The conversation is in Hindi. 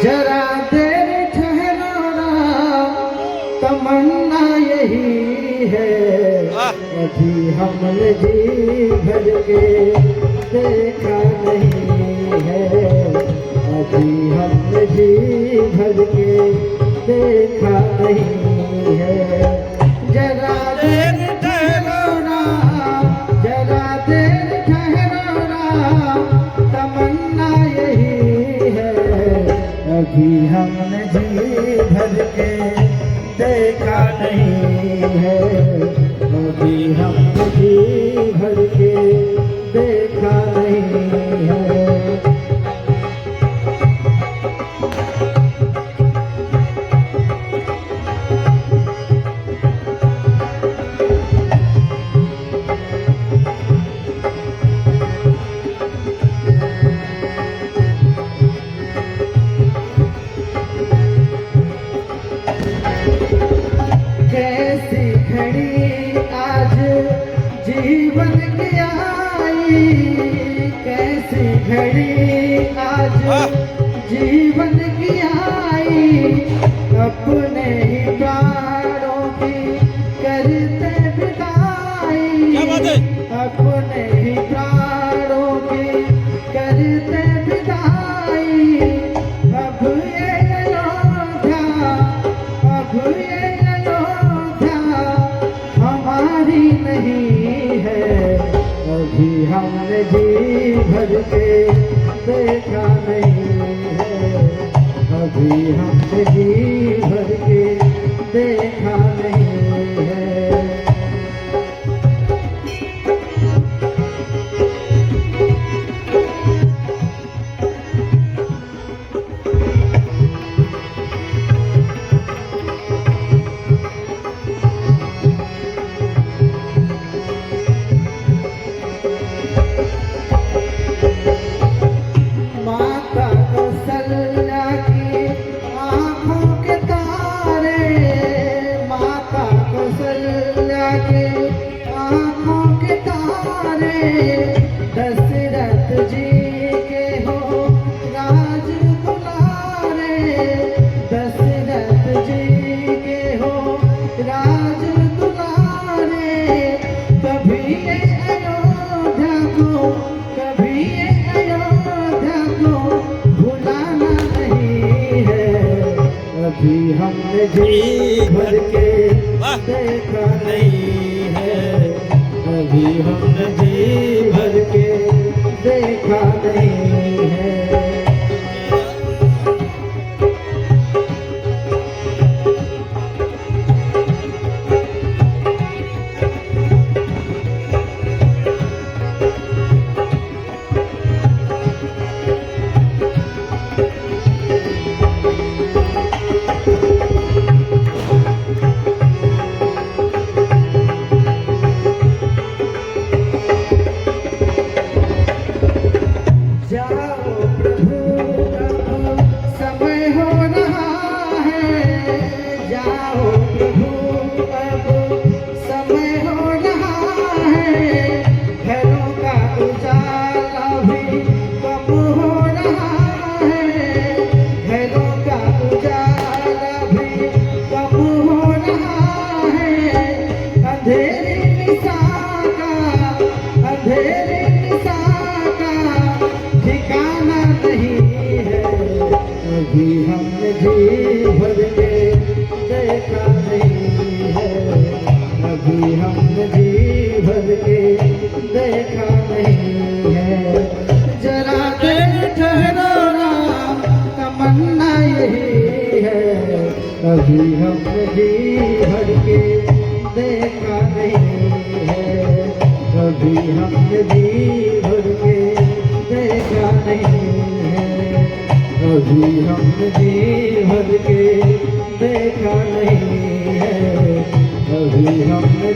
जरा देर ठहरो ना, तमन्ना यही है। अभी हमने जी भर के देखा नहीं है, अभी हमने जी भर के देखा नहीं है। जरा देर ठहरो ना, जरा देर ठहरो ना, तमन्ना यही है। अभी हमने जी भर के देखा नहीं है, अभी हमने जी भर के देखा नहीं है। कैसी घड़ी आज जीवन की आई, कैसी घड़ी आज जीवन की आई। अपने ही प्राणों की करते विदाई, अपने ही प्राणों की करते विदाई। अब ये अयोध्या, अब ये हमारी नहीं है। अभी हमने जी भर के देखा नहीं है, अभी हमने जी भर के देखा नहीं है। दशरथ जी के हो राज दुलारे, दशरथ जी के हो राज दुलारे। कभी ये अयोध्या को, कभी ये अयोध्या को भुलाना नहीं है। अभी हमने जी भर के देखा नहीं है, अभी हमने जी भर के देखा नहीं है। अभी हमने जी भर के देखा नहीं है, अभी हमने जी भर के देखा नहीं है। जरा देर ठहरो ना, तमन्ना यही है। अभी हमने जी भर के देखा नहीं है, अभी हमने जी भर के देखा नहीं है, अभी हमने जी भर के देखा नहीं है, अभी हमने